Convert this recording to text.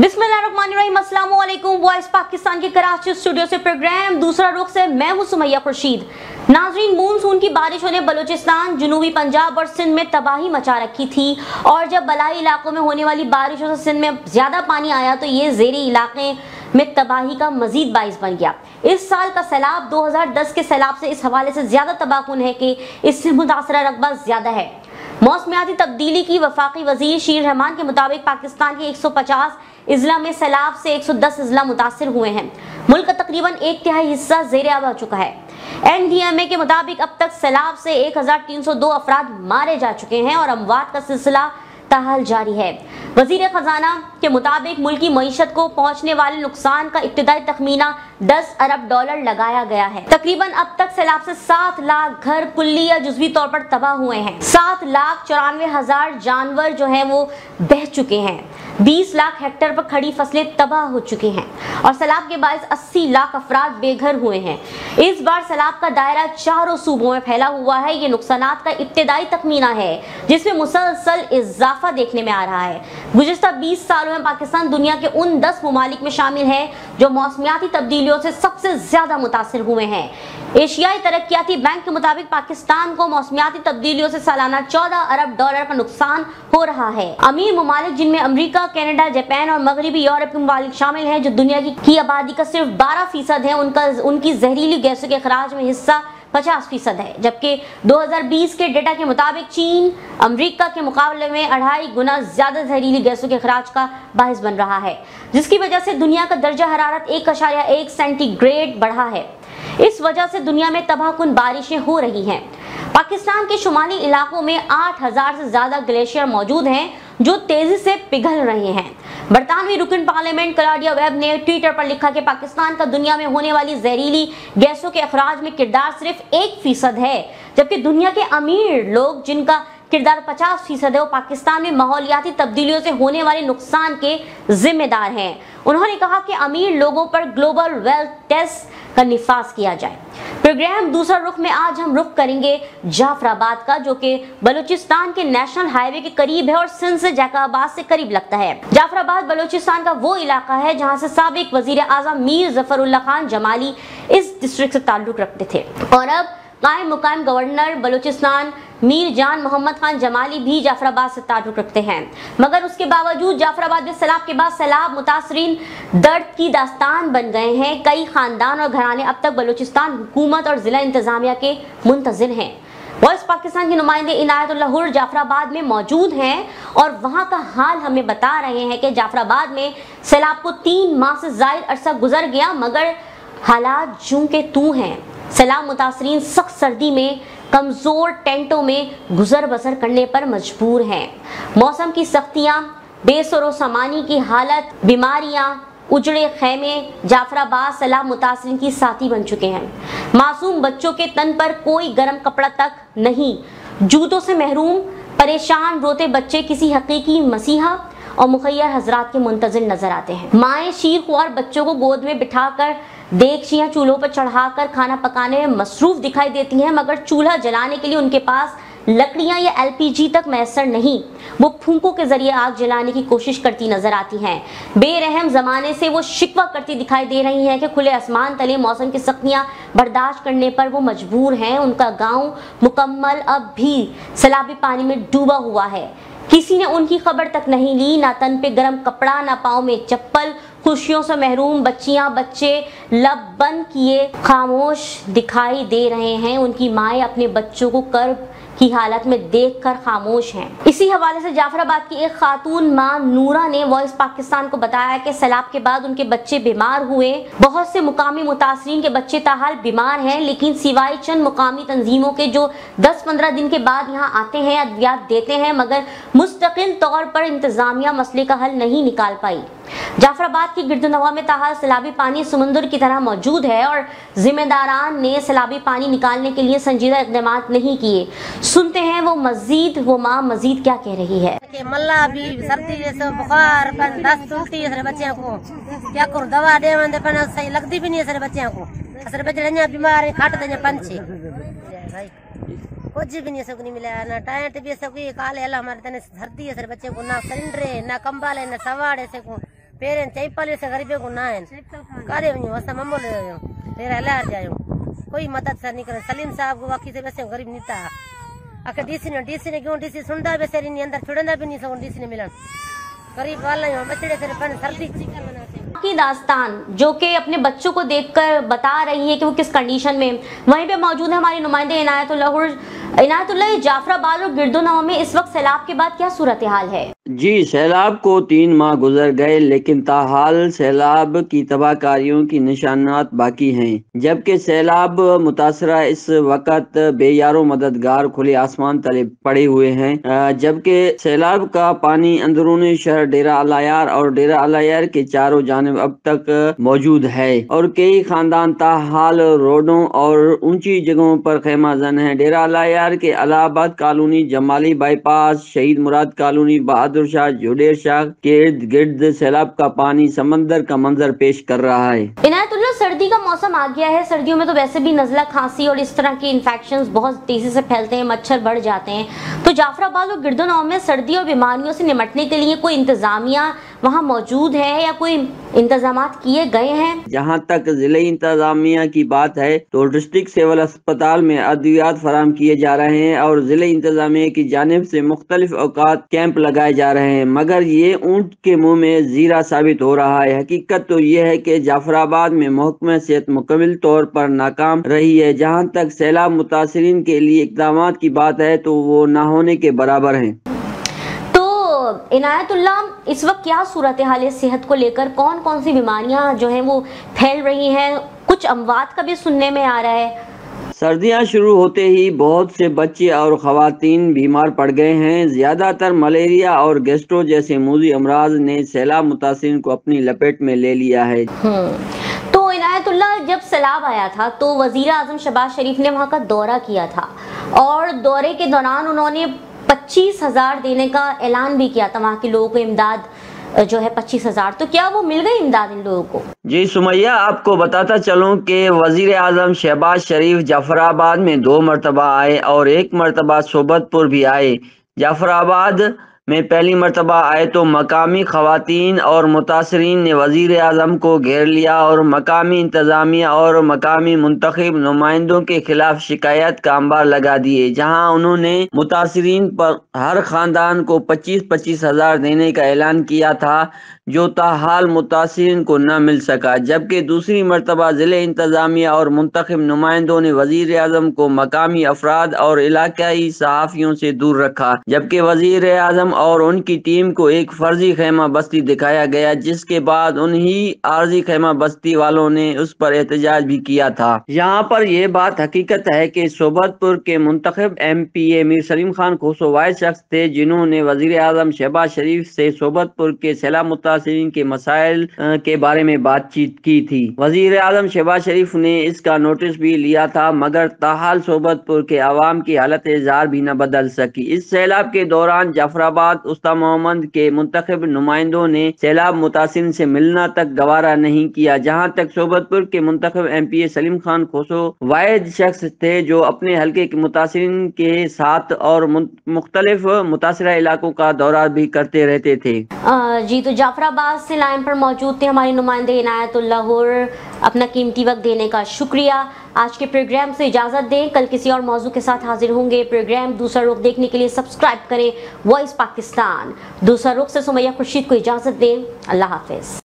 बिस्मिल्लाहिर्रहमानिर्रहीम, अस्सलाम वालेकुम। वॉइस पाकिस्तान के कराची स्टूडियो से प्रोग्राम दूसरा रुख से मैं हूं सुमैया खुर्शीद। नाजरीन, मानसून की बारिशों ने बलूचिस्तान, जनूबी पंजाब और सिंध में तबाही मचा रखी थी और जब बलाई इलाकों में होने वाली बारिशों से सिंध में ज्यादा पानी आया तो ये ज़ेरी इलाके में तबाही का मजीद बाइस बन गया। इस साल का सैलाब 2010 के सैलाब से इस हवाले से ज्यादा तबाहकुन है कि इससे मुतासरा रकबा ज्यादा है। मौसमियाती तब्दीली की वफाकी वजीर शीर रहमान के मुताबिक पाकिस्तान के 150 इजला में सैलाब से 110 इजला मुतासिर हुए हैं। मुल्क का तकरीबन 1/3 हिस्सा ज़ेरे आब हो चुका है। NDMA के मुताबिक अब तक सैलाब से 1302 अफराद मारे जा चुके हैं और अमवात का सिलसिला ताहाल जारी है। वजीर खजाना के मुताबिक मुल्की मईशत को पहुंचने वाले नुकसान का इब्तिदाई तखमीना $10 अरब लगाया गया है। तकरीबन अब तक सैलाब से 7 लाख घर कुल्ली या जुज़वी तौर पर तबाह हुए हैं। 7,94,000 जानवर जो हैं वो बह चुके हैं। 20 लाख हेक्टेयर पर खड़ी फसलें तबाह हो चुकी हैं और सैलाब के बायस 80 लाख अफराद बेघर हुए हैं। इस बार सैलाब का दायरा चारों सूबों में फैला हुआ है। ये नुकसानात का इब्तिदाई तखमीना है जिसमें मुसलसल इजाफा देखने में आ रहा है। गुज़िश्ता 20 सालों में पाकिस्तान दुनिया के उन 10 ममालिक में शामिल है जो मौसमियाती तब्दीलियों से सबसे ज्यादा मुतासिर हुए हैं। एशियाई तरक्याती बैंक के मुताबिक पाकिस्तान को मौसमियाती तब्दीलियों से सालाना $14 अरब का नुकसान हो रहा है। अमीर ममालिक जिनमें अमेरिका, कनाडा, जापान और मगरबी यूरोप के ममालिक शामिल हैं जो दुनिया की आबादी का सिर्फ 12% है, उनकी जहरीली गैसों के अखराज में हिस्सा 50% है। जबकि 2020 के डेटा के मुताबिक चीन अमेरिका के मुकाबले में 2.5 गुना ज्यादा जहरीली गैसों के अखराज का बाहिस बन रहा है, जिसकी वजह से दुनिया का दर्जा हरारत 1.1 सेंटीग्रेड बढ़ा है। इस वजह से दुनिया में तबाहकुन बारिशें हो रही हैं। पाकिस्तान के शुमाली इलाकों में 8,000 से ज्यादा ग्लेशियर मौजूद हैं जो तेजी से पिघल रहे हैं। बरतानवी रुकन पार्लियामेंट क्लॉडिया वेब ने ट्विटर पर लिखा कि पाकिस्तान का दुनिया में होने वाली जहरीली गैसों के अखराज में किरदार सिर्फ 1% है, जबकि दुनिया के अमीर लोग जिनका किरदार 50% है वो पाकिस्तान में माहौलियाती तब्दीलियों से होने वाले नुकसान के जिम्मेदार हैं। उन्होंने कहा कि अमीर लोगों पर ग्लोबल वेल्थ टैक्स का निफाज किया जाए। प्रोग्राम दूसरा रुख में आज हम रुख करेंगे जाफराबाद का, जो कि बलूचिस्तान के नेशनल हाईवे के करीब है और सिंध से जैकाबाद से करीब लगता है। जाफराबाद बलूचिस्तान का वो इलाका है जहां से साबिक वजीर आजम मीर जफरुल्लाह खान जमाली इस डिस्ट्रिक्ट से ताल्लुक रखते थे और अब कायम मुकाम गवर्नर बलूचिस्तान मीर जान मोहम्मद खान जमाली भी जाफराबाद से ताल्लुक रखते हैं। मगर उसके बावजूद जाफराबाद में सैलाब के बाद सैलाब मुतासरीन दर्द की दास्तान बन गए हैं। कई खानदान और घराने अब तक बलूचिस्तान हुकूमत और जिला इंतजामिया के मुंतजिर हैं। वॉइस पाकिस्तान के नुमाइंदे इनायतुल्लाह हुर जाफराबाद में मौजूद हैं और वहां का हाल हमें बता रहे हैं कि जाफराबाद में सैलाब को 3 माह से ज्यादा अरसा गुजर गया मगर हालात जूं के तू हैं। सैलाब मुतासरीन सख्त सर्दी में कमजोर टेंटों में गुजर बसर करने पर मजबूर हैं। मौसम की सख्तियां, बेसरो सामानी की हालत, बीमारियां, उजड़े खेमे जाफराबाद सैलाब मुतासरीन की साथी बन चुके हैं। मासूम बच्चों के तन पर कोई गर्म कपड़ा तक नहीं, जूतों से महरूम परेशान रोते बच्चे किसी हकीकी मसीहा और मुखैर हजरात के मुंतजिर नजर आते हैं। माएँ शीर ख्वार बच्चों को गोद में बिठाकर देगचियां चूल्हों पर चढ़ाकर खाना पकाने में मसरूफ दिखाई देती हैं, मगर चूल्हा जलाने के लिए उनके पास लकड़ियां या LPG तक मैसर नहीं। वो फूंकों के जरिए आग जलाने की कोशिश करती नजर आती हैं। बेरहम जमाने से वो शिकवा करती दिखाई दे रही हैं कि खुले आसमान तले मौसम की सख्तियां बर्दाश्त करने पर वो मजबूर हैं। उनका गांव मुकम्मल अब भी सैलाबी पानी में डूबा हुआ है। किसी ने उनकी खबर तक नहीं ली, ना तन पे गर्म कपड़ा, ना पाँव में चप्पल। खुशियों से महरूम बच्चियां बच्चे लब बंद किए खामोश दिखाई दे रहे हैं। उनकी माएँ अपने बच्चों को कर्ब की हालत में देखकर खामोश हैं। इसी हवाले से जाफराबाद की एक खातून मां नूरा ने वॉइस पाकिस्तान को बताया कि सैलाब के बाद उनके बच्चे बीमार हुए। बहुत से मुकामी मुतासरीन के बच्चे ताहाल बीमार हैं, लेकिन सिवाय चंद मुकामी तंजीमों के जो 10-15 दिन के बाद यहाँ आते हैं, अद्वियात देते हैं, मगर मुस्तकिल तौर पर इंतजामिया मसले का हल नहीं निकाल पाई। जाफराबाद की गिरदनवा में ताहाल सैलाबी पानी समुंदर की तरह मौजूद है और जिम्मेदारान ने सैलाबी पानी निकालने के लिए संजीदा इक़दाम नहीं किए। सुनते हैं वो माँ मजीद क्या कह रही है। मल्ला भी सर्दी जैसे बुखार दस्त उल्टी है बच्चों को, क्या करूँ दवा दे सही लगती भी नहीं है सारे बच्चों को। सारे बच्चे बीमार है, खाट दें पंछी कुछ भी नहीं सब नहीं मिला, ना टाइट भी सब काले हमारे तने सर्दी है सारे बच्चे को, ना सिलेंडर है, ना कंबल है, ना सवाड़ है, پیرن چیپل سے غریبوں کو نہ ہیں کارے ونجو وسا ممو لے تیرا لار جایو کوئی مدد سر نہیں کرے سلیم صاحب کو واقعی سے ویسے غریب نہیں تھا اکھے ڈی سی نے کیوں ڈی سی سندا بے سری نہیں اندر چھڑندا بھی نہیں سو ڈی سی نے ملن غریب والا ہوں بچڑے سے پن سردی کی داستان جو کہ اپنے بچوں کو دیکھ کر بتا رہی ہے کہ وہ کس کنڈیشن میں. وہیں پہ موجود ہے ہماری نمائندے عنایت اللہ. جعفر آباد اور گردونواں میں اس وقت سیلاب کے بعد کیا صورتحال ہے؟ جی سیلاب کو 3 ماہ گزر گئے لیکن تاحال سیلاب کی تباہ کاریوں کی نشانات باقی ہیں، جبکہ سیلاب متاثرہ اس وقت بے یار و مددگار کھلے آسمان تلے پڑے ہوئے ہیں، جبکہ سیلاب کا پانی اندرونی شہر ڈیرہ الیار اور ڈیرہ الیار کے چاروں جانب اب تک موجود ہے اور کئی خاندان تاحال روڈوں اور اونچی جگہوں پر خیمہ زن ہیں. ڈیرہ الیار کے الہ آباد کالونی، جمالی بائی پاس، شہید مراد کالونی، بہادر شاہ، جوڈیر شاہ کے ارد گرد سیلاب کا پانی سمندر کا منظر پیش کر رہا ہے. عنایت اللہ، سردی کا موسم آ گیا ہے. سردیوں میں تو ویسے بھی نزلہ کھانسی اور اس طرح کی انفیکشنز بہت تیزی سے پھیلتے ہیں، مچھر بڑھ جاتے ہیں. تو جعفر آباد اور گردونواں میں سردی اور بیماریوں سے نمٹنے کے لیے کوئی انتظامیہ وہاں موجود ہے یا کوئی انتظامات کیے گئے ہیں؟ جہاں تک ضلعی انتظامیہ کی بات ہے تو ڈسٹرکٹ سول اسپتال میں ادویات فراہم کیے جا رہے ہیں اور ضلعی انتظامیہ کی جانب سے مختلف اوقات کیمپ لگائے جا رہے ہیں، مگر یہ اونٹ کے منہ میں زیرہ ثابت ہو رہا ہے. حقیقت تو یہ ہے کہ جعفر آباد میں محکمہ صحت مکمل طور پر ناکام رہی ہے. جہاں تک سیلاب متاثرین کے لیے اقدامات کی بات ہے تو وہ نہ ہونے کے برابر ہیں. عنایت اللہ، اس وقت کیا صورتحال ہے صحت کو لے کر؟ کون کون سی بیماریاں جو ہیں وہ پھیل رہی ہیں؟ کچھ اموات کا بھی سننے میں آ رہا ہے. سردیاں شروع ہوتے ہی بہت سے بچے اور خواتین بیمار پڑ گئے ہیں. زیادہ تر ملیریا اور گیسٹرو جیسے موذی امراض نے سیلاب متاثرین کو اپنی لپیٹ میں لے لیا ہے. تو عنایت اللہ، جب سیلاب آیا تھا تو وزیر اعظم شہباز شریف نے وہاں کا دورہ کیا تھا اور دورے کے دوران انہوں نے 25,000 دینے کا اعلان بھی کیا تھا وہاں کے لوگوں کو، امداد جو ہے 25,000. تو کیا وہ مل گئی امداد ان لوگوں کو؟ جی سمیہ، آپ کو بتاتا چلوں کہ وزیر اعظم شہباز شریف جعفر آباد میں 2 مرتبہ آئے اور 1 مرتبہ صوبت پور بھی آئے. جعفر آباد میں پہلی مرتبہ آئے تو مقامی خواتین اور متاثرین نے وزیر اعظم کو گھیر لیا اور مقامی انتظامیہ اور مقامی منتخب نمائندوں کے خلاف شکایت کا انبار لگا دیے، جہاں انہوں نے متاثرین پر ہر خاندان کو 25,000 دینے کا اعلان کیا تھا جو تاحال متاثرین کو نہ مل سکا. جبکہ دوسری مرتبہ ضلع انتظامیہ اور منتخب نمائندوں نے وزیر اعظم کو مقامی افراد اور علاقائی صحافیوں سے دور رکھا، جبکہ وزیر اعظم اور ان کی ٹیم کو ایک فرضی خیمہ بستی دکھایا گیا، جس کے بعد انہی عارضی خیمہ بستی والوں نے اس پر احتجاج بھی کیا تھا. یہاں پر یہ بات حقیقت ہے کہ صوبت پور کے منتخب ایم پی اے میر سلیم خان کھوسو واحد شخص تھے جنہوں نے وزیر اعظم شہباز شریف سے صوبت پور کے سیلاب متاثرین کے مسائل کے بارے میں بات چیت کی تھی. وزیر اعظم شہباز شریف نے اس کا نوٹس بھی لیا تھا، مگر تاحال صوبت پور کے عوام کی حالت اظہار بھی نہ بدل سکی. اس سیلاب کے دوران جعفر آباد استا محمد کے منتخب نمائندوں نے سیلاب متاثرین سے ملنا تک گوارا نہیں کیا. جہاں تک صوبت پور کے منتخب ایم پی اے سلیم خان کھوسو واحد شخص تھے جو اپنے حلقے کے متاثرین کے ساتھ اور مختلف متاثرہ علاقوں کا دورہ بھی کرتے رہتے تھے. جی، تو جعفر آباد سے لائن پر موجود تھے ہمارے نمائندے عنایت اللہ، اور اپنا قیمتی وقت دینے کا شکریہ. آج کے پروگرام سے اجازت دیں، کل کسی اور موضوع کے ساتھ حاضر ہوں گے. پروگرام دوسرا رخ دیکھنے کے لیے سبسکرائب کریں وائس پاکستان. دوسرا رخ سے سمیہ خورشید کو اجازت دیں. اللہ حافظ.